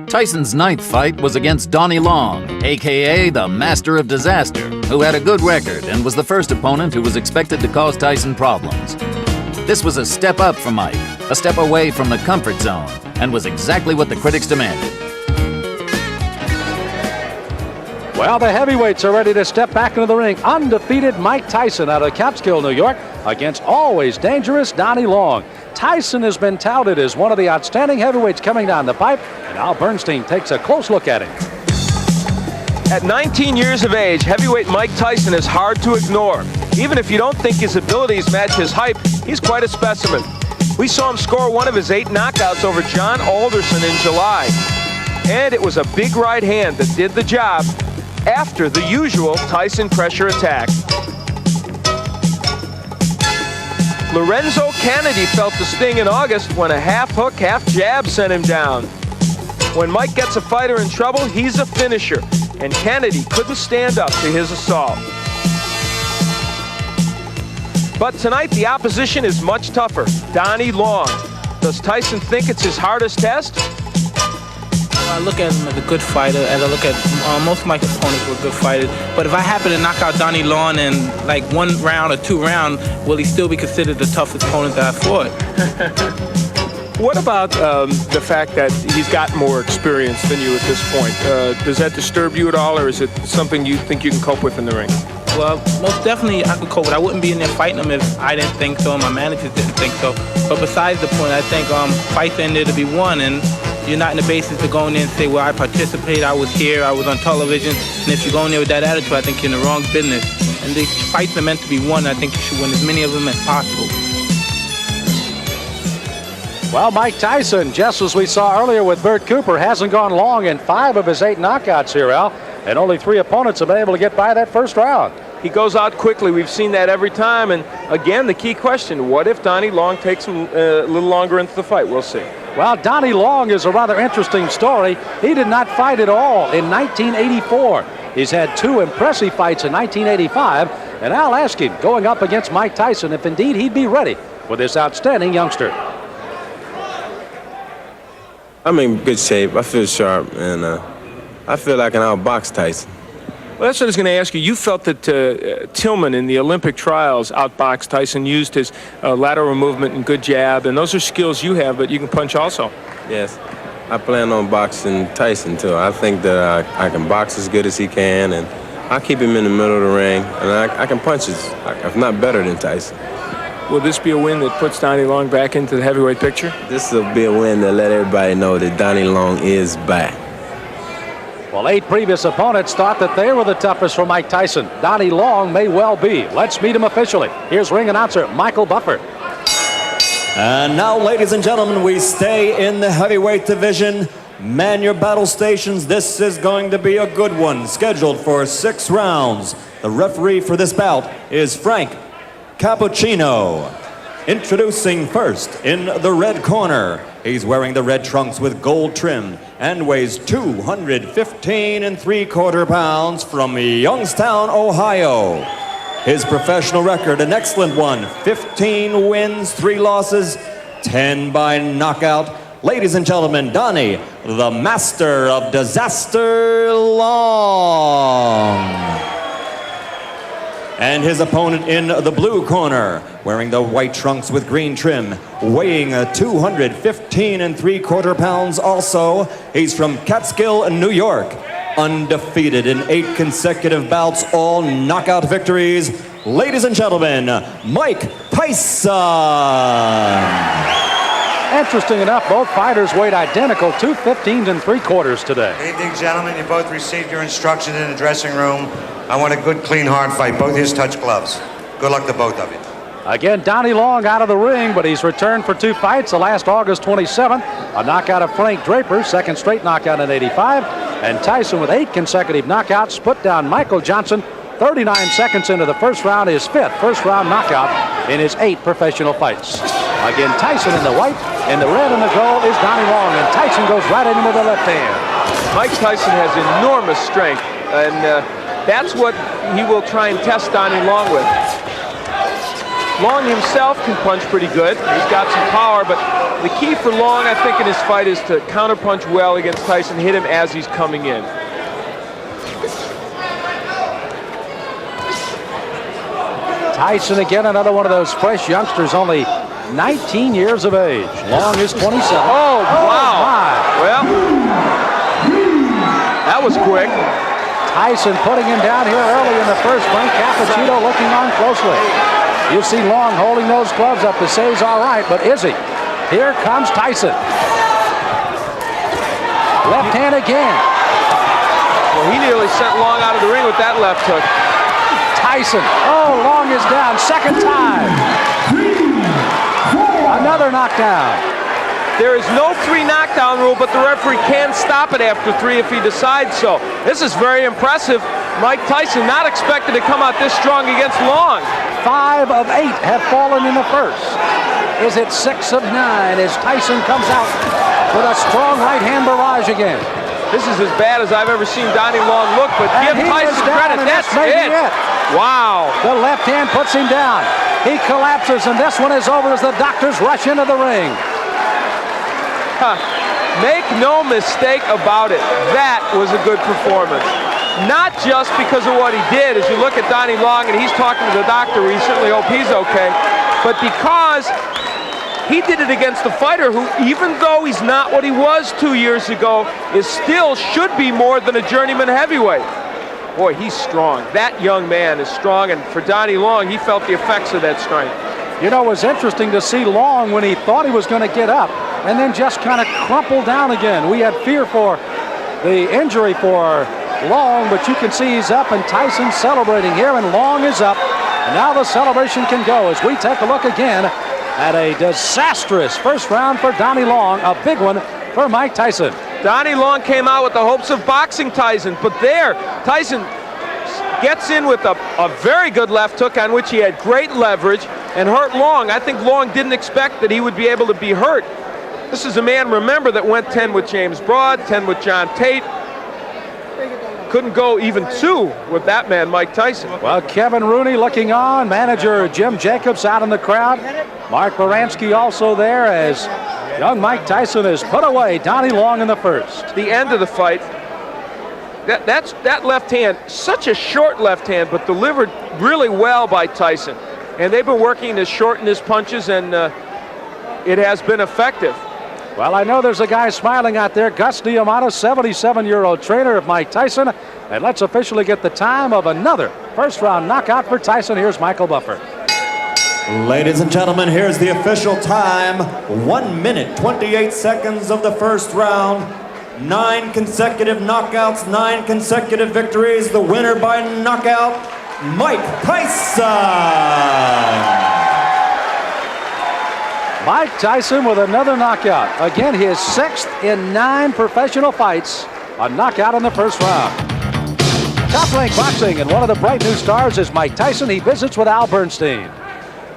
Tyson's ninth fight was against Donnie Long, a.k.a. the Master of Disaster, who had a good record and was the first opponent who was expected to cause Tyson problems. This was a step up for Mike, a step away from the comfort zone, and was exactly what the critics demanded. Well, the heavyweights are ready to step back into the ring. Undefeated Mike Tyson out of Catskill, New York, against always dangerous Donnie Long. Tyson has been touted as one of the outstanding heavyweights coming down the pipe, and Al Bernstein takes a close look at him. At 19 years of age, heavyweight Mike Tyson is hard to ignore. Even if you don't think his abilities match his hype, he's quite a specimen. We saw him score one of his 8 knockouts over John Alderson in July. And it was a big right hand that did the job after the usual Tyson pressure attack. Lorenzo Kennedy felt the sting in August when a half hook, half jab sent him down. When Mike gets a fighter in trouble, he's a finisher, and Kennedy couldn't stand up to his assault. But tonight, the opposition is much tougher. Donnie Long. Does Tyson think it's his hardest test? I look at him as a good fighter, as I look at most of my opponents were good fighters. But if I happen to knock out Donnie Long in like 1 round or 2 rounds, will he still be considered the toughest opponent that I fought? What about the fact that he's got more experience than you at this point? Does that disturb you at all, or is it something you think you can cope with in the ring? Well, most definitely I could cope with it. I wouldn't be in there fighting him if I didn't think so and my managers didn't think so. But besides the point, I think fights are in there to be won, and you're not in the basis to go in there and say, well, I participated, I was here, I was on television. And if you go in there with that attitude, I think you're in the wrong business. And these fights are meant to be won. I think you should win as many of them as possible. Well, Mike Tyson, just as we saw earlier with Bert Cooper, hasn't gone long in 5 of his 8 knockouts here, Al. And only 3 opponents have been able to get by that first round. He goes out quickly. We've seen that every time. And again, the key question, what if Donnie Long takes him a little longer into the fight? We'll see. Well, Donnie Long is a rather interesting story. He did not fight at all in 1984. He's had 2 impressive fights in 1985. And I'll ask him, going up against Mike Tyson, if indeed he'd be ready for this outstanding youngster. I'm in good shape. I feel sharp, and I feel like I can outbox Tyson. Well, that's what I was going to ask you. You felt that Tillman in the Olympic trials outboxed Tyson, used his lateral movement and good jab, and those are skills you have, but you can punch also. Yes, I plan on boxing Tyson, too. I think that I can box as good as he can, and I'll keep him in the middle of the ring, and I can punch if not better than Tyson. Will this be a win that puts Donnie Long back into the heavyweight picture? This will be a win that let everybody know that Donnie Long is back. Well, 8 previous opponents thought that they were the toughest for Mike Tyson. Donnie Long may well be. Let's meet him officially. Here's ring announcer Michael Buffer. And now, ladies and gentlemen, we stay in the heavyweight division. Man your battle stations. This is going to be a good one, scheduled for 6 rounds. The referee for this bout is Frank Cappuccino. Introducing first in the red corner. He's wearing the red trunks with gold trim and weighs 215 3/4 pounds from Youngstown, Ohio. His professional record, an excellent one, 15 wins, 3 losses, 10 by knockout. Ladies and gentlemen, Donnie, the Master of Disaster Long. And his opponent in the blue corner, wearing the white trunks with green trim, weighing 215 3/4 pounds also. He's from Catskill, New York. Undefeated in 8 consecutive bouts, all knockout victories. Ladies and gentlemen, Mike Tyson. Interesting enough, both fighters weighed identical, 215 3/4 today. Good evening, gentlemen. You both received your instructions in the dressing room. I want a good, clean, hard fight. Both his touch gloves. Good luck to both of you. Again, Donnie Long out of the ring, but he's returned for 2 fights. The last August 27th, a knockout of Frank Draper, 2nd straight knockout in 85. And Tyson with 8 consecutive knockouts, put down Michael Johnson 39 seconds into the first round, his 5th first-round knockout in his 8 professional fights. Again, Tyson in the white, and the red and the gold is Donnie Long, and Tyson goes right into the left hand. Mike Tyson has enormous strength, and that's what he will try and test Donnie Long with. Long himself can punch pretty good. He's got some power, but the key for Long, I think, in his fight is to counterpunch well against Tyson, hit him as he's coming in. Tyson again, another one of those fresh youngsters, only 19 years of age. Long is 27. Oh, wow. My. Well, that was quick. Tyson putting him down here early in the first. Frank Cappuccino looking on closely. You see Long holding those gloves up to say he's all right, but is he? Here comes Tyson. Left hand again. Well, he nearly sent Long out of the ring with that left hook. Tyson. Oh, Long is down. Second time. Another knockdown. There is no 3 knockdown rule, but the referee can stop it after 3 if he decides so. This is very impressive. Mike Tyson not expected to come out this strong against Long. 5 of 8 have fallen in the first. Is it 6 of 9 as Tyson comes out with a strong right hand barrage again? This is as bad as I've ever seen Donnie Long look, but And give he Tyson is down, credit. and That's maybe it. Wow. The left hand puts him down. He collapses, and this one is over as the doctors rush into the ring. Make no mistake about it. That was a good performance. Not just because of what he did, as you look at Donnie Long and he's talking to the doctor, we certainly hope he's okay, but because he did it against a fighter who, even though he's not what he was 2 years ago, is still should be more than a journeyman heavyweight. Boy, he's strong. That young man is strong, and for Donnie Long, he felt the effects of that strength. You know, it was interesting to see Long when he thought he was going to get up and then just kind of crumple down again. We had fear for the injury for Long, but you can see he's up, and Tyson's celebrating here, and Long is up. And now the celebration can go as we take a look again at a disastrous first round for Donnie Long, a big one for Mike Tyson. Donnie Long came out with the hopes of boxing Tyson, but there, Tyson gets in with a very good left hook on which he had great leverage and hurt Long. I think Long didn't expect that he would be able to be hurt. This is a man, remember, that went 10 with James Broad, 10 with John Tate. Couldn't go even 2 with that man, Mike Tyson. Well, Kevin Rooney looking on, manager Jim Jacobs out in the crowd. Mark Baranski also there as young Mike Tyson has put away Donnie Long in the first. The end of the fight, that left hand, such a short left hand, but delivered really well by Tyson. And they've been working to shorten his punches, and it has been effective. Well, I know there's a guy smiling out there, Gus Diamato, 77-year-old trainer of Mike Tyson. And let's officially get the time of another first-round knockout for Tyson. Here's Michael Buffer. Ladies and gentlemen, here's the official time. 1 minute, 28 seconds of the first round. 9 consecutive knockouts, 9 consecutive victories. The winner by knockout, Mike Tyson. Mike Tyson with another knockout. Again, his 6th in 9 professional fights. A knockout in the first round. Top Rank Boxing, and one of the bright new stars is Mike Tyson. He visits with Al Bernstein.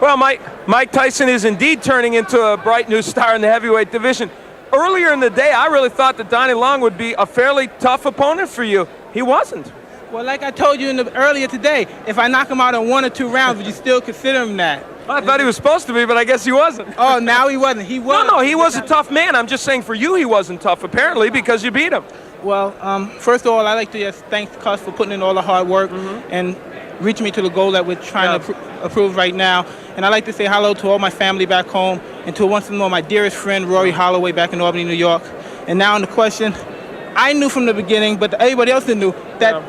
Well, Mike Tyson is indeed turning into a bright new star in the heavyweight division. Earlier in the day, I really thought that Donnie Long would be a fairly tough opponent for you. He wasn't. Well, like I told you earlier today, if I knock him out in 1 or 2 rounds, would you still consider him that? I thought he was supposed to be, but I guess he wasn't. Oh, now he wasn't. He was. No, he was a tough man. I'm just saying for you he wasn't tough, apparently, because you beat him. Well, first of all, I'd like to just thank Cus for putting in all the hard work and reaching me to the goal that we're trying to approve right now. And I'd like to say hello to all my family back home and to once more my dearest friend, Rory Holloway, back in Albany, New York. And now on the question, I knew from the beginning, but everybody else knew that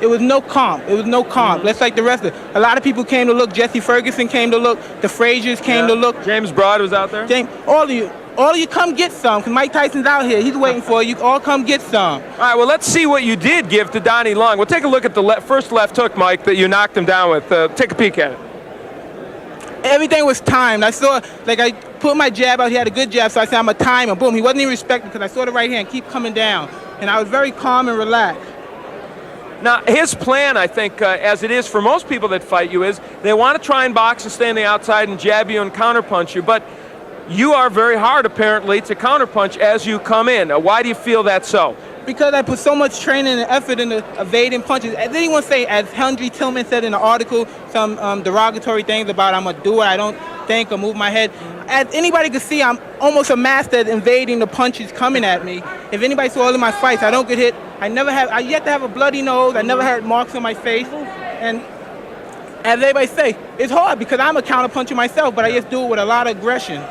it was no comp. It was no comp. Let's like the rest of it. A lot of people came to look. Jesse Ferguson came to look. The Fraziers came to look. James Broad was out there. All of you come get some, because Mike Tyson's out here. He's waiting for you. All come get some. All right, well, let's see what you did give to Donnie Long. We'll take a look at the first left hook, Mike, that you knocked him down with. Take a peek at it. Everything was timed. I saw, I put my jab out. He had a good jab, so I said, I'm going to time him. Boom. He wasn't even respecting because I saw the right hand keep coming down. And I was very calm and relaxed. Now, his plan, I think, as it is for most people that fight you, is they want to try and box and stay on the outside and jab you and counterpunch you. But you are very hard, apparently, to counterpunch as you come in. Why do you feel that's so? Because I put so much training and effort into evading punches. As anyone say, as Henry Tillman said in the article, some derogatory things about I'm a doer, I don't think or move my head. As anybody can see, I'm almost a master at invading the punches coming at me. If anybody saw all of my fights, I don't get hit. I yet to have a bloody nose. I never had marks on my face. And as everybody say, it's hard because I'm a counterpuncher myself, but I just do it with a lot of aggression.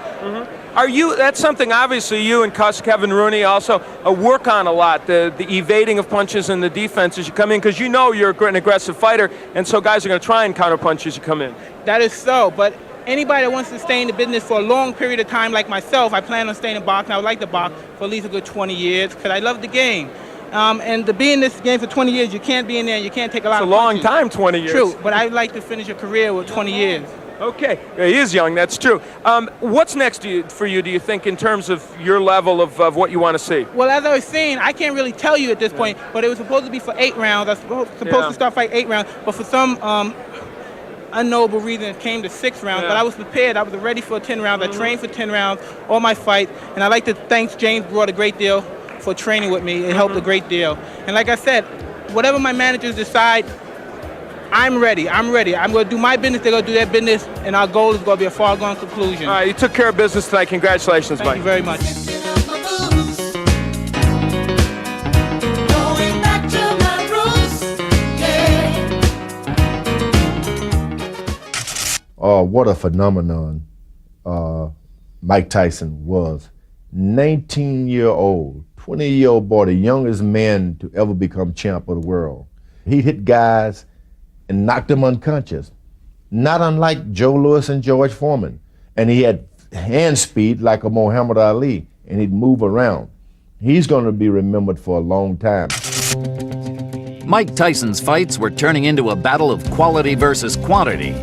That's something obviously you and Kevin Rooney also work on a lot, the evading of punches and the defense as you come in, because you know you're an aggressive fighter, and so guys are going to try and counterpunch as you come in. That is so, but anybody that wants to stay in the business for a long period of time like myself, I plan on staying in boxing. I would like to box for at least a good 20 years because I love the game. And to be in this game for 20 years, you can't be in there, you can't take a lot of punches. It's a long time, 20 years. True, but I'd like to finish a career with 20 years. Okay, he is young, that's true. What's next for you, do you think, in terms of your level of what you want to see? Well, as I was saying, I can't really tell you at this point, but it was supposed to be for 8 rounds. I was supposed to start fighting 8 rounds, but for some unknowable reason, it came to 6 rounds. But I was prepared. I was ready for 10 rounds. I trained for 10 rounds, all my fight, and I'd like to thank James Broad a great deal for training with me. It helped a great deal. And like I said, whatever my managers decide, I'm ready. I'm ready. I'm going to do my business. They're going to do their business, and our goal is going to be a far-gone conclusion. All right, you took care of business tonight. Congratulations, Mike. Thank you very much. What a phenomenon Mike Tyson was. 19-year-old, 20-year-old boy, the youngest man to ever become champ of the world. He hit guys and knocked them unconscious, not unlike Joe Louis and George Foreman. And he had hand speed like a Muhammad Ali, and he'd move around. He's going to be remembered for a long time. Mike Tyson's fights were turning into a battle of quality versus quantity.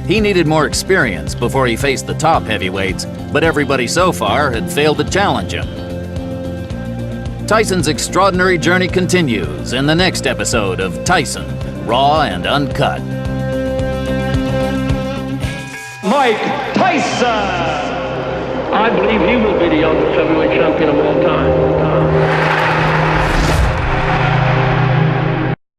He needed more experience before he faced the top heavyweights, but everybody so far had failed to challenge him. Tyson's extraordinary journey continues in the next episode of Tyson, Raw and Uncut. Mike Tyson! I believe he will be the youngest heavyweight champion of all time.